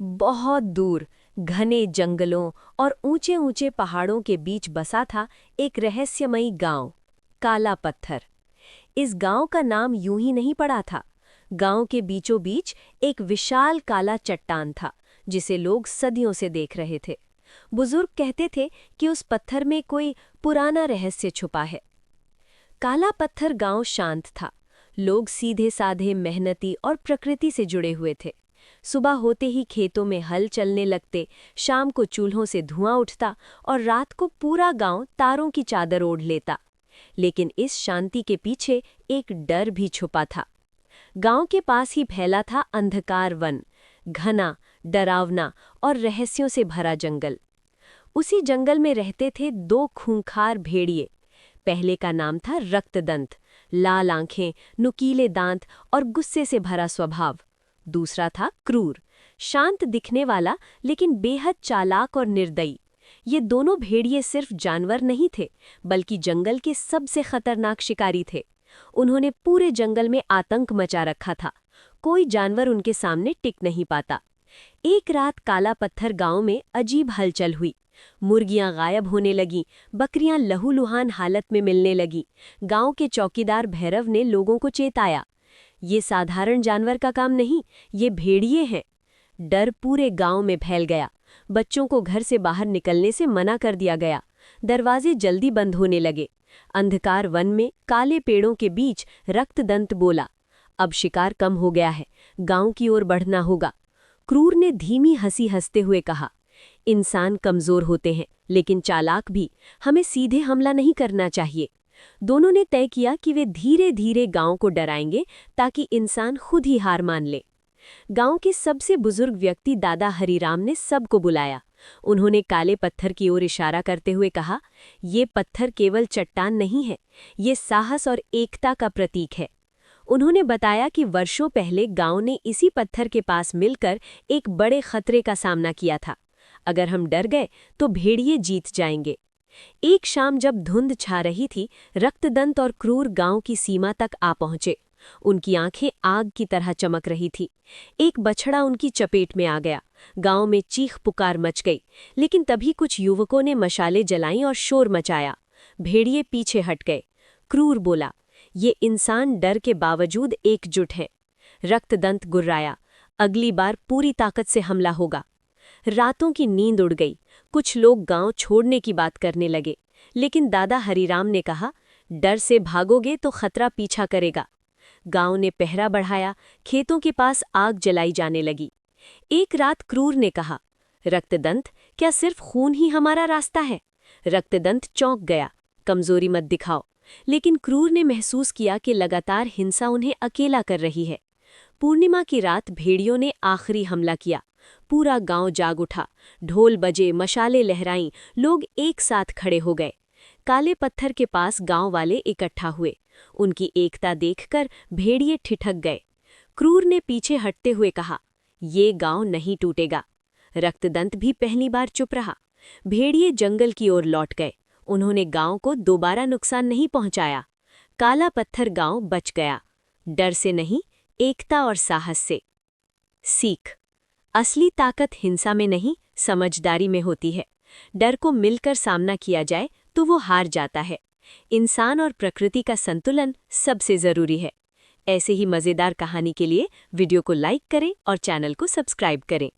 बहुत दूर घने जंगलों और ऊंचे ऊंचे पहाड़ों के बीच बसा था एक रहस्यमयी गांव, काला पत्थर। इस गांव का नाम यूं ही नहीं पड़ा था। गांव के बीचों बीच एक विशाल काला चट्टान था, जिसे लोग सदियों से देख रहे थे। बुजुर्ग कहते थे कि उस पत्थर में कोई पुराना रहस्य छुपा है। काला पत्थर गांव शांत था। लोग सीधे साधे, मेहनती और प्रकृति से जुड़े हुए थे। सुबह होते ही खेतों में हल चलने लगते, शाम को चूल्हों से धुआं उठता और रात को पूरा गांव तारों की चादर ओढ़ लेता। लेकिन इस शांति के पीछे एक डर भी छुपा था। गांव के पास ही फैला था अंधकार वन, घना, डरावना और रहस्यों से भरा जंगल। उसी जंगल में रहते थे दो खूंखार भेड़िए। पहले का नाम था रक्तदंत, लाल आंखें, नुकीले दांत और गुस्से से भरा स्वभाव। दूसरा था क्रूर, शांत दिखने वाला लेकिन बेहद चालाक और निर्दयी। ये दोनों भेड़िए सिर्फ जानवर नहीं थे, बल्कि जंगल के सबसे खतरनाक शिकारी थे। उन्होंने पूरे जंगल में आतंक मचा रखा था। कोई जानवर उनके सामने टिक नहीं पाता। एक रात काला पत्थर गांव में अजीब हलचल हुई। मुर्गियां गायब होने लगीं, बकरियां लहूलुहान हालत में मिलने लगीं। गांव के चौकीदार भैरव ने लोगों को चेताया, ये साधारण जानवर का काम नहीं, ये भेड़िए हैं। डर पूरे गांव में फैल गया। बच्चों को घर से बाहर निकलने से मना कर दिया गया। दरवाजे जल्दी बंद होने लगे। अंधकार वन में काले पेड़ों के बीच रक्तदंत बोला, अब शिकार कम हो गया है, गांव की ओर बढ़ना होगा। क्रूर ने धीमी हंसी हंसते हुए कहा, इंसान कमजोर होते हैं लेकिन चालाक भी, हमें सीधे हमला नहीं करना चाहिए। दोनों ने तय किया कि वे धीरे धीरे गांव को डराएंगे ताकि इंसान खुद ही हार मान ले। गांव के सबसे बुजुर्ग व्यक्ति दादा हरीराम ने सबको बुलाया। उन्होंने काले पत्थर की ओर इशारा करते हुए कहा, ये पत्थर केवल चट्टान नहीं है, ये साहस और एकता का प्रतीक है। उन्होंने बताया कि वर्षों पहले गांव ने इसी पत्थर के पास मिलकर एक बड़े खतरे का सामना किया था। अगर हम डर गए तो भेड़िए जीत जाएंगे। एक शाम जब धुंध छा रही थी, रक्तदंत और क्रूर गांव की सीमा तक आ पहुंचे। उनकी आंखें आग की तरह चमक रही थी। एक बछड़ा उनकी चपेट में आ गया। गांव में चीख पुकार मच गई। लेकिन तभी कुछ युवकों ने मशालें जलाईं और शोर मचाया। भेड़िए पीछे हट गए। क्रूर बोला, ये इंसान डर के बावजूद एकजुट हैं। रक्तदंत गुर्राया, अगली बार पूरी ताकत से हमला होगा। रातों की नींद उड़ गई। कुछ लोग गांव छोड़ने की बात करने लगे, लेकिन दादा हरीराम ने कहा, डर से भागोगे तो खतरा पीछा करेगा। गांव ने पहरा बढ़ाया। खेतों के पास आग जलाई जाने लगी। एक रात क्रूर ने कहा, रक्तदंत, क्या सिर्फ खून ही हमारा रास्ता है? रक्तदंत चौंक गया, कमजोरी मत दिखाओ। लेकिन क्रूर ने महसूस किया कि लगातार हिंसा उन्हें अकेला कर रही है। पूर्णिमा की रात भेड़ियों ने आखिरी हमला किया। पूरा गांव जाग उठा। ढोल बजे, मशालें लहराईं, लोग एक साथ खड़े हो गए। काले पत्थर के पास गांव वाले इकट्ठा हुए। उनकी एकता देखकर भेड़िए ठिठक गए। क्रूर ने पीछे हटते हुए कहा, ये गांव नहीं टूटेगा। रक्तदंत भी पहली बार चुप रहा। भेड़िए जंगल की ओर लौट गए। उन्होंने गांव को दोबारा नुकसान नहीं पहुंचाया। काला पत्थर गांव बच गया, डर से नहीं, एकता और साहस से। सीख, असली ताकत हिंसा में नहीं, समझदारी में होती है। डर को मिलकर सामना किया जाए तो वो हार जाता है। इंसान और प्रकृति का संतुलन सबसे जरूरी है। ऐसे ही मजेदार कहानी के लिए वीडियो को लाइक करें और चैनल को सब्सक्राइब करें।